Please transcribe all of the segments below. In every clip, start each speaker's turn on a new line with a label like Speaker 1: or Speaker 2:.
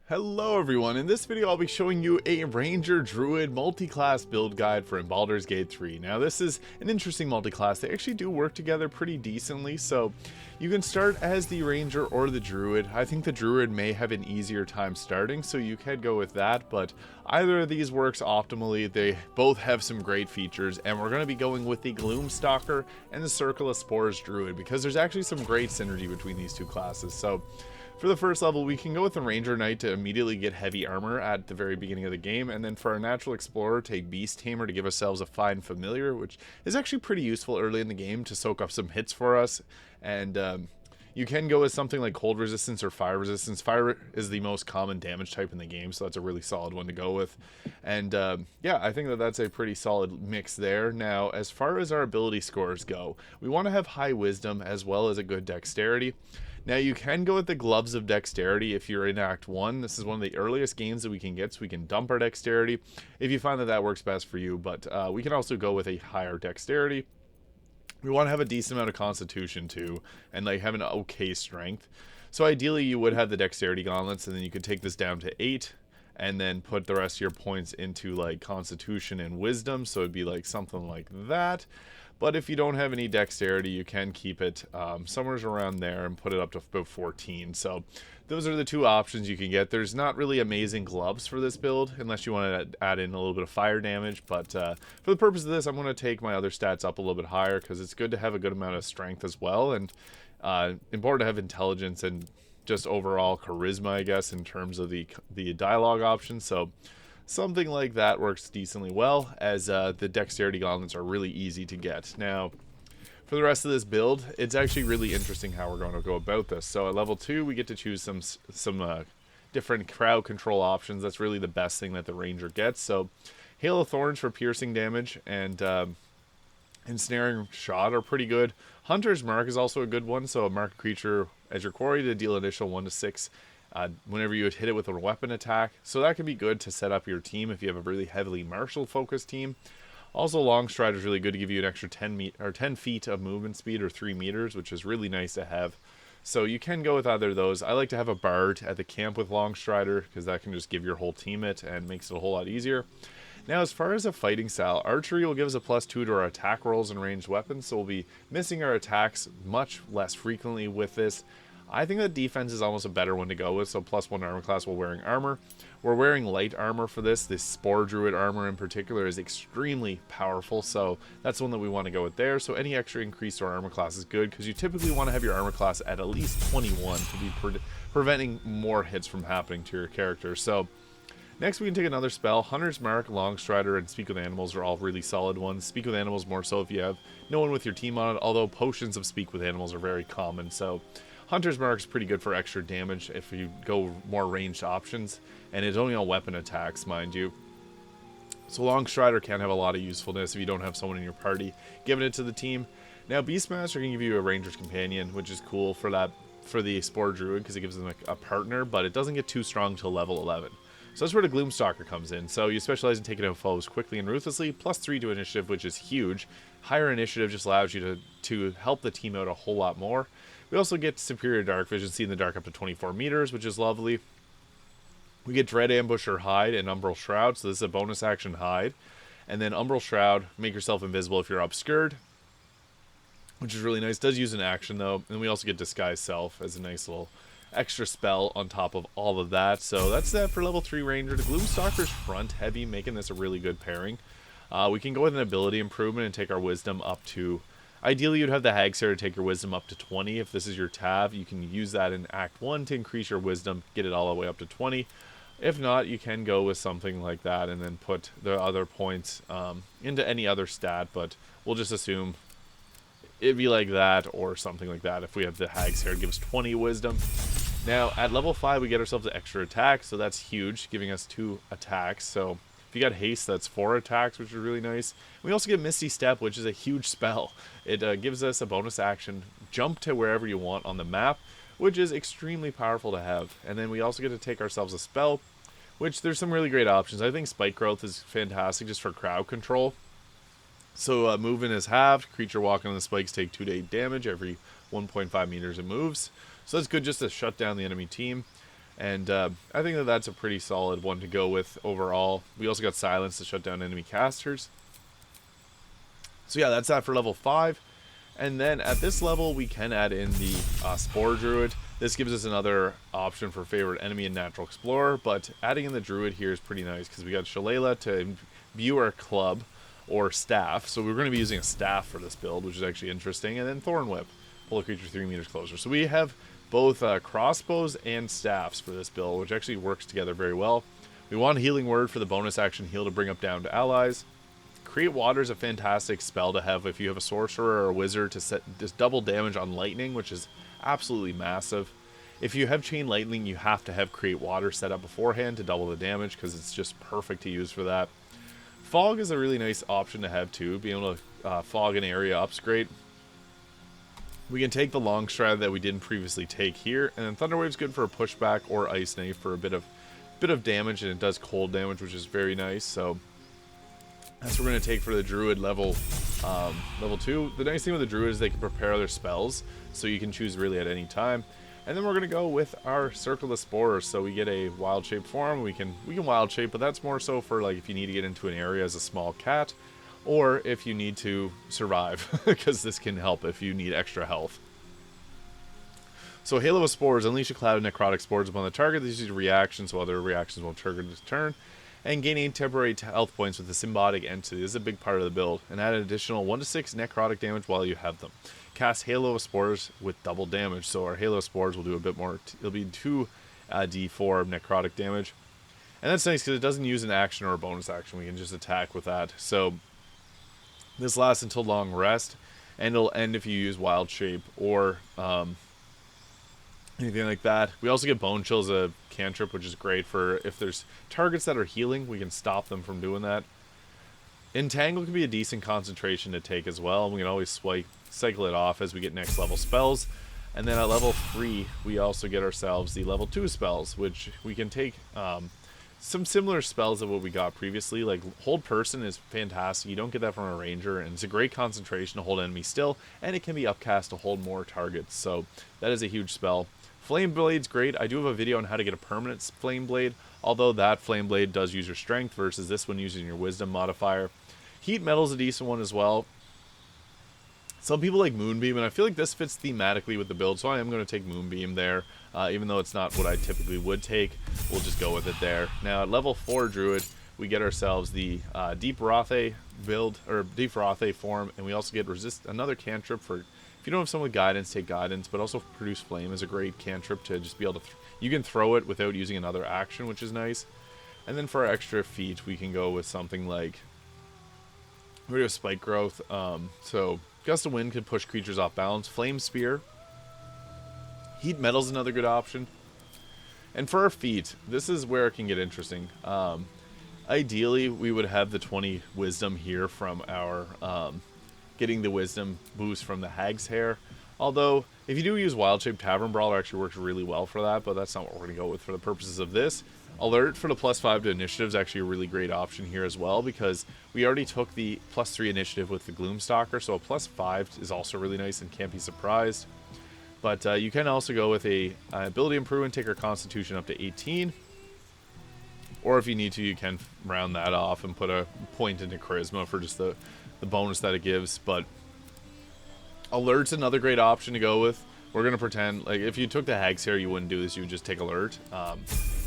Speaker 1: Hello everyone, in this video I'll be showing you a Ranger Druid Multiclass Build Guide for Baldur's Gate 3. Now this is an interesting multiclass. They actually do work together pretty decently, so you can start as the Ranger or the Druid. I think the Druid may have an easier time starting, so you could go with that, but either of these works optimally. They both have some great features, and we're going to be going with the Gloom Stalker and the Circle of Spores Druid, because there's actually some great synergy between these two classes. So for the first level, we can go with the Ranger Knight to immediately get heavy armor at the very beginning of the game, and then for our Natural Explorer, take Beast Tamer to give ourselves a fine familiar, which is actually pretty useful early in the game to soak up some hits for us. And you can go with something like Cold Resistance or Fire Resistance. Fire is the most common damage type in the game, so that's a really solid one to go with. And yeah, I think that that's a pretty solid mix there. Now, as far as our ability scores go, we want to have high Wisdom as well as a good Dexterity. Now, you can go with the Gloves of Dexterity if you're in Act 1. This is one of the earliest games that we can get, so we can dump our Dexterity if you find that that works best for you. But we can also go with a higher Dexterity. We want to have a decent amount of Constitution, too, and like have an okay Strength. So ideally, you would have the Dexterity Gauntlets, and then you could take this down to 8, and then put the rest of your points into like Constitution and Wisdom, so it'd be like something like that. But if you don't have any Dexterity, you can keep it somewhere around there and put it up to about 14. So those are the two options you can get. There's not really amazing gloves for this build, unless you want to add in a little bit of fire damage. But for the purpose of this, I'm going to take my other stats up a little bit higher, because it's good to have a good amount of strength as well. And important to have intelligence and just overall charisma, I guess, in terms of the dialogue options. So something like that works decently well, as the Dexterity Gauntlets are really easy to get. Now, for the rest of this build, it's actually really interesting how we're going to go about this. So at level 2, we get to choose some different crowd control options. That's really the best thing that the Ranger gets. So Hail of Thorns for piercing damage, and Ensnaring Shot are pretty good. Hunter's Mark is also a good one, so mark a creature as your quarry to deal initial 1 to 6 whenever you would hit it with a weapon attack. So that can be good to set up your team if you have a really heavily martial focused team. Also, Long Stride is really good to give you an extra 10 feet of movement speed, or 3 meters, which is really nice to have. So you can go with either of those. I like to have a Bard at the camp with Long Strider, because that can just give your whole team it and makes it a whole lot easier. Now, as far as a fighting style, Archery will give us a +2 to our attack rolls and ranged weapons, so we'll be missing our attacks much less frequently with this. I think that defense is almost a better one to go with, so +1 armor class while wearing armor. We're wearing light armor for this. This Spore Druid armor in particular is extremely powerful, so that's the one that we want to go with there. So any extra increase to our armor class is good, because you typically want to have your armor class at least 21 to be preventing more hits from happening to your character. So next, we can take another spell. Hunter's Mark, Long Strider, and Speak with Animals are all really solid ones. Speak with Animals more so if you have no one with your team on it, although potions of Speak with Animals are very common. So Hunter's Mark is pretty good for extra damage if you go more ranged options, and it's only on weapon attacks, mind you. So Long Strider can have a lot of usefulness if you don't have someone in your party giving it to the team. Now, Beastmaster can give you a Ranger's Companion, which is cool for the Spore Druid, because it gives them a partner, but it doesn't get too strong till level 11. So that's where the Gloom Stalker comes in. So you specialize in taking out foes quickly and ruthlessly, +3 to initiative, which is huge. Higher initiative just allows you to help the team out a whole lot more. We also get Superior Dark Vision, see in the dark up to 24 meters, which is lovely. We get Dread Ambush or Hide and Umbral Shroud, so this is a bonus action Hide. And then Umbral Shroud, make yourself invisible if you're obscured, which is really nice. Does use an action, though. And we also get Disguise Self as a nice little extra spell on top of all of that. So that's that for level 3 Ranger. The Gloom Stalker's front heavy, making this a really good pairing. We can go with an ability improvement and take our Wisdom up to... Ideally, you'd have the Hagster to take your Wisdom up to 20. If this is your Tav, you can use that in Act 1 to increase your Wisdom, get it all the way up to 20. If not, you can go with something like that and then put the other points into any other stat, but we'll just assume it'd be like that or something like that if we have the Hagster. It gives 20 Wisdom. Now, at level 5, we get ourselves an extra attack, so that's huge, giving us 2 attacks. So if you got haste, that's 4 attacks, which is really nice. We also get Misty Step, which is a huge spell. It gives us a bonus action, jump to wherever you want on the map, which is extremely powerful to have. And then we also get to take ourselves a spell, which there's some really great options. I think Spike Growth is fantastic just for crowd control. So movement is halved. Creature walking on the spikes take 2 to 8 damage every 1.5 meters it moves. So that's good just to shut down the enemy team. And I think that that's a pretty solid one to go with overall. We also got silence to shut down enemy casters. So yeah, that's that for level 5. And then at this level, we can add in the Spore Druid. This gives us another option for favorite enemy and Natural Explorer, but adding in the Druid here is pretty nice because we got Shalala to imbue our club or staff. So we're going to be using a staff for this build, which is actually interesting. And then Thorn Whip, pull a creature 3 meters closer. So we have both crossbows and staffs for this build, which actually works together very well. We want Healing Word for the bonus action heal to bring up down to allies. Create Water is a fantastic spell to have if you have a sorcerer or a wizard to set this double damage on lightning, which is absolutely massive. If you have Chain Lightning, you have to have Create Water set up beforehand to double the damage because it's just perfect to use for that. Fog is a really nice option to have too. Being able to fog an area up's great. We can take the long strat that we didn't previously take here, and then Thunderwave's good for a pushback or Ice Knife for a bit of damage, and it does cold damage, which is very nice. So that's what we're going to take for the Druid level 2. The nice thing with the Druid is they can prepare their spells, so you can choose really at any time. And then we're going to go with our Circle of Spores, so we get a Wild Shape form. We can Wild Shape, but that's more so for like if you need to get into an area as a small cat, or if you need to survive, because this can help if you need extra health. So Halo of Spores, unleash a cloud of necrotic spores upon the target. This is a reaction, so other reactions won't trigger this turn. And gaining temporary health points with the symbiotic entity. This is a big part of the build. And add an additional 1 to 6 necrotic damage while you have them. Cast Halo of Spores with double damage. So our Halo of Spores will do a bit more. It'll be 2 d4 of necrotic damage. And that's nice because it doesn't use an action or a bonus action. We can just attack with that. So this lasts until long rest. And it'll end if you use Wild Shape or anything like that. We also get Bone Chill as a cantrip, which is great for if there's targets that are healing, we can stop them from doing that. Entangle can be a decent concentration to take as well. We can always cycle it off as we get next level spells. And then at level 3, we also get ourselves the level 2 spells, which we can take some similar spells of what we got previously. Like Hold Person is fantastic. You don't get that from a ranger, and it's a great concentration to hold enemies still, and it can be upcast to hold more targets. So that is a huge spell. Flame Blade's great. I do have a video on how to get a permanent Flame Blade, although that Flame Blade does use your strength versus this one using your wisdom modifier. Heat Metal's a decent one as well. Some people like Moonbeam, and I feel like this fits thematically with the build, so I am going to take Moonbeam there. Even though it's not what I typically would take, we'll just go with it there. Now at level 4 Druid, we get ourselves the Deep Rothe build, or Deep Rothe form, and we also get another cantrip for, if you don't have someone with guidance, take guidance, but also Produce Flame is a great cantrip to just be able to, you can throw it without using another action, which is nice. And then for our extra feat, we can go with something like, we have Spike Growth, so Gust of Wind can push creatures off balance. Flame Spear. Heat Metal's another good option. And for our feat, this is where it can get interesting. Ideally, we would have the 20 Wisdom here from our getting the Wisdom boost from the Hag's Hair. Although, if you do use Wild Shape, Tavern Brawler actually works really well for that, but that's not what we're going to go with for the purposes of this. Alert for the +5 to initiative is actually a really great option here as well, because we already took the +3 initiative with the Gloom Stalker, so a +5 is also really nice and can't be surprised. But you can also go with a ability improvement, take our Constitution up to 18. Or if you need to, you can round that off and put a point into Charisma for just the bonus that it gives. But Alert's another great option to go with. We're going to pretend, like, if you took the Hag's Hair, you wouldn't do this, you would just take Alert.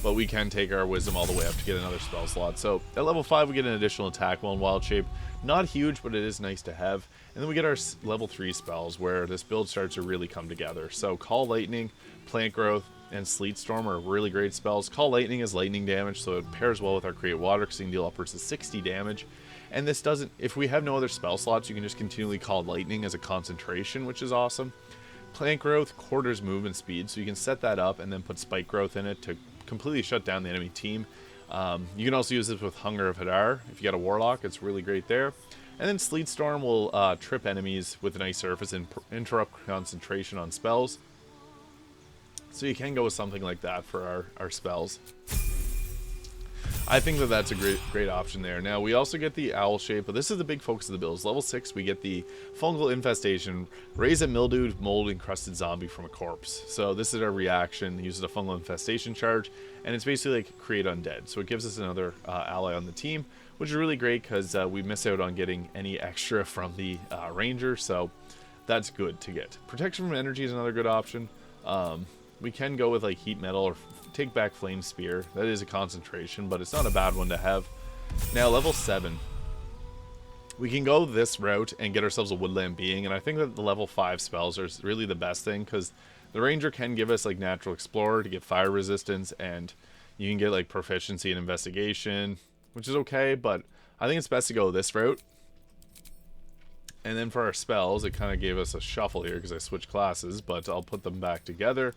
Speaker 1: But we can take our Wisdom all the way up to get another spell slot. So at level 5, we get an additional attack while in Wild Shape. Not huge, but it is nice to have. And then we get our level 3 spells, where this build starts to really come together. So Call Lightning, Plant Growth, and Sleet Storm are really great spells. Call Lightning is lightning damage, so it pairs well with our Create Water, because you can deal upwards to 60 damage. And this doesn't, if we have no other spell slots, you can just continually Call Lightning as a concentration, which is awesome. Plant Growth quarters movement speed, so you can set that up and then put Spike Growth in it to completely shut down the enemy team. You can also use this with Hunger of Hadar. If you got a Warlock, it's really great there. And then Sleet Storm will trip enemies with an ice surface and interrupt concentration on spells. So you can go with something like that for our spells. I think that that's a great option there. Now, we also get the owl shape, but this is the big focus of the build. Level 6, we get the fungal infestation. Raise a mildewed, mold encrusted zombie from a corpse. So this is our reaction. It uses a fungal infestation charge, and it's basically like create undead. So it gives us another ally on the team, which is really great because we miss out on getting any extra from the ranger. So that's good to get. Protection from energy is another good option. We can go with like heat metal or take back flame spear. That is a concentration, but it's not a bad one to have. Now level 7, we can go this route and get ourselves a woodland being, and I think that the level 5 spells are really the best thing because the ranger can give us like natural explorer to get fire resistance, and you can get like proficiency in investigation, which is okay, but I think it's best to go this route. And then for our spells, it kind of gave us a shuffle here because I switched classes, but I'll put them back together.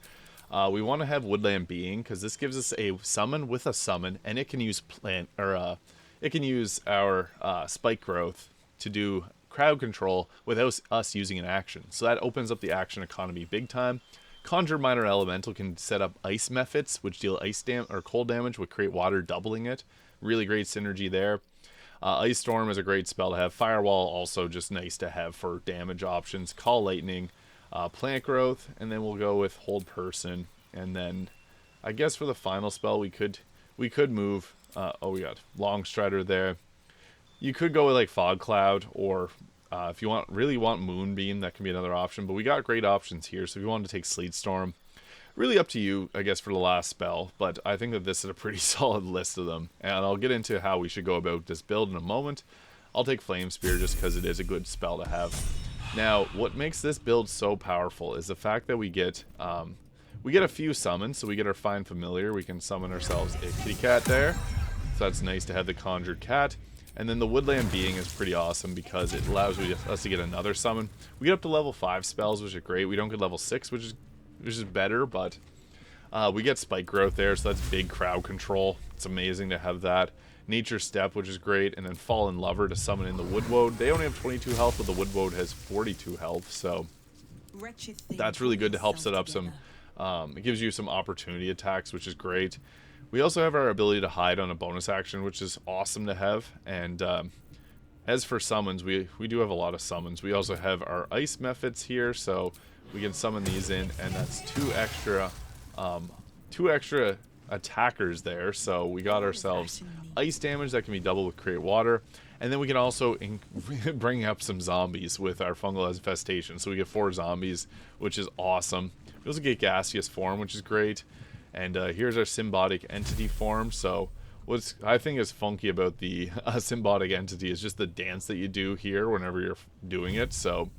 Speaker 1: We want to have Woodland Being because this gives us a summon with a summon, and it can use it can use our spike growth to do crowd control without us using an action. So that opens up the action economy big time. Conjure Minor Elemental can set up ice methods, which deal ice or cold damage, would create water, doubling it. Really great synergy there. Ice Storm is a great spell to have. Firewall also just nice to have for damage options. Call Lightning, Plant Growth, and then we'll go with Hold Person. And then I guess for the final spell we could move. Oh, we got Long Strider there. You could go with like Fog Cloud, or if you really want Moonbeam, that can be another option. But we got great options here. So if you wanted to take Sleet Storm, really up to you, I guess, for the last spell, but I think that this is a pretty solid list of them, and I'll get into how we should go about this build in a moment. I'll take Flame Spear just because it is a good spell to have. Now, what makes this build so powerful is the fact that we get a few summons. So we get our Find Familiar, we can summon ourselves a kitty cat there, so that's nice to have the Conjured Cat. And then the Woodland Being is pretty awesome because it allows us to get another summon. We get up to level 5 spells, which are great. We don't get level 6, which is better, but we get Spike Growth there, so that's big crowd control. It's amazing to have that. Nature Step, which is great, and then Fallen Lover to summon in the Woodwode. They only have 22 health, but the Woodwode has 42 health, so that's really good to help set up some... it gives you some opportunity attacks, which is great. We also have our ability to hide on a bonus action, which is awesome to have, and as for summons, we do have a lot of summons. We also have our ice methods here, so we can summon these in, and that's two extra attackers there. So we got ourselves ice damage that can be doubled with create water, and then we can also bring up some zombies with our fungal infestation. So we get 4 zombies, which is awesome. We also get gaseous form, which is great, and here's our symbiotic entity form. So what I think is funky about the symbiotic entity is just the dance that you do here whenever you're doing it. So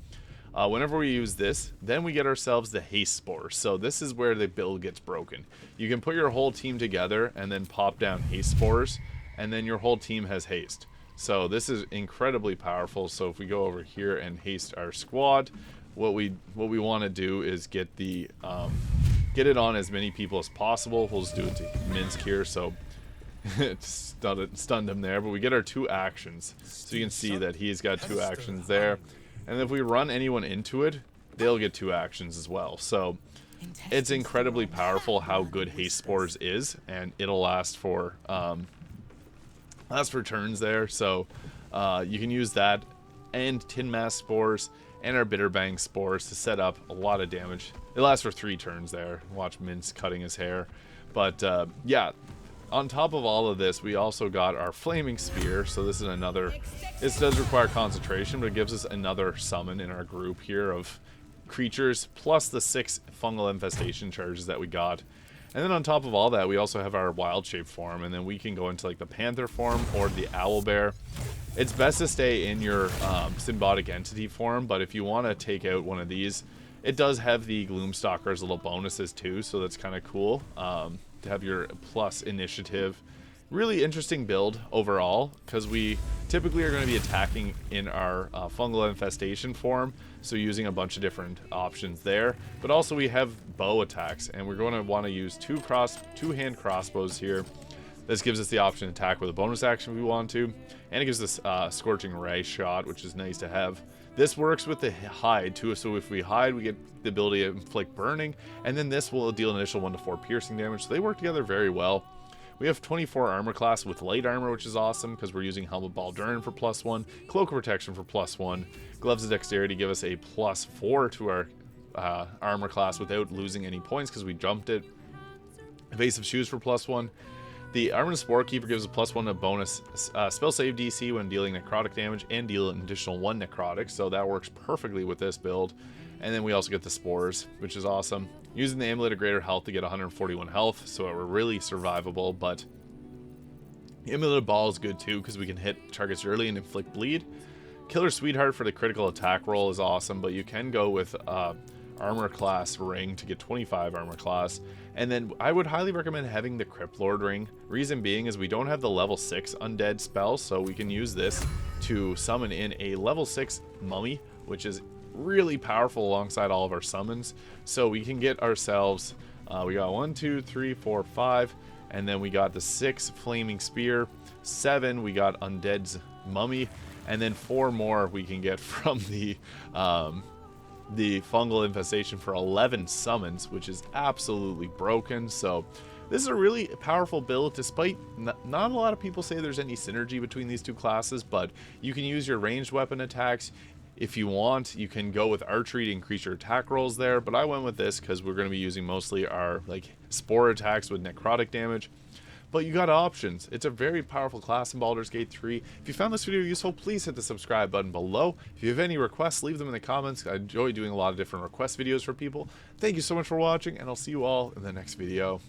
Speaker 1: whenever we use this, then we get ourselves the haste spores. So this is where the build gets broken. You can put your whole team together and then pop down haste spores, and then your whole team has haste. So this is incredibly powerful. So if we go over here and haste our squad, what we want to do is get it on as many people as possible. We'll just do it to Minsk here. So it stunned him there, but we get our 2 actions. So you can see that he's got 2 actions there. And if we run anyone into it, they'll get 2 actions as well. So it's incredibly powerful how good haste spores is, and it'll last for turns there. So you can use that and Tin Mask spores and our Bitterbang spores to set up a lot of damage. It lasts for 3 turns there. Watch Mince cutting his hair. But yeah, on top of all of this, we also got our Flaming Spear. So this is another... This does require concentration, but it gives us another summon in our group here of creatures, plus the 6 fungal infestation charges that we got. And then on top of all that, we also have our wild shape form, and then we can go into like the panther form or the owl bear. It's best to stay in your symbiotic entity form, but if you want to take out one of these, it does have the Gloom Stalker's little bonuses too, so that's kind of cool to have your plus initiative. Really interesting build overall, because we typically are going to be attacking in our fungal infestation form, so using a bunch of different options there. But also we have bow attacks, and we're going to want to use 2 hand crossbows here. This gives us the option to attack with a bonus action if we want to, and it gives us Scorching Ray shot, which is nice to have. This works with the hide too, so if we hide, we get the ability to inflict burning, and then this will deal an initial 1 to 4 piercing damage, so they work together very well. We have 24 armor class with light armor, which is awesome because we're using Helmet Baldur for +1, Cloak of Protection for +1, Gloves of Dexterity give us a +4 to our armor class without losing any points because we jumped it. Evasive Shoes for +1. The Armored Spore Keeper gives a +1 to bonus spell save DC when dealing necrotic damage and deal an additional 1 necrotic, so that works perfectly with this build. And then we also get the spores, which is awesome. Using the Amulet of Greater Health to get 141 health, so we're really survivable, but the Amulet of Ball is good too because we can hit targets early and inflict bleed. Killer Sweetheart for the critical attack roll is awesome, but you can go with armor class ring to get 25 armor class. And then I would highly recommend having the Crypt Lord ring. Reason being is we don't have the level 6 undead spell, so we can use this to summon in a level 6 mummy, which is really powerful alongside all of our summons. So we can get ourselves we got 1 2 3 4 5, and then we got the 6 flaming spear, 7 we got undead's mummy, and then 4 more we can get from the fungal infestation for 11 summons, which is absolutely broken. So this is a really powerful build, despite not a lot of people say there's any synergy between these two classes, but you can use your ranged weapon attacks. If you want, you can go with archery to increase your attack rolls there, but I went with this because we're going to be using mostly our spore attacks with necrotic damage. But you got options. It's a very powerful class in Baldur's Gate 3. If you found this video useful, please hit the subscribe button below. If you have any requests, leave them in the comments. I enjoy doing a lot of different request videos for people. Thank you so much for watching, and I'll see you all in the next video.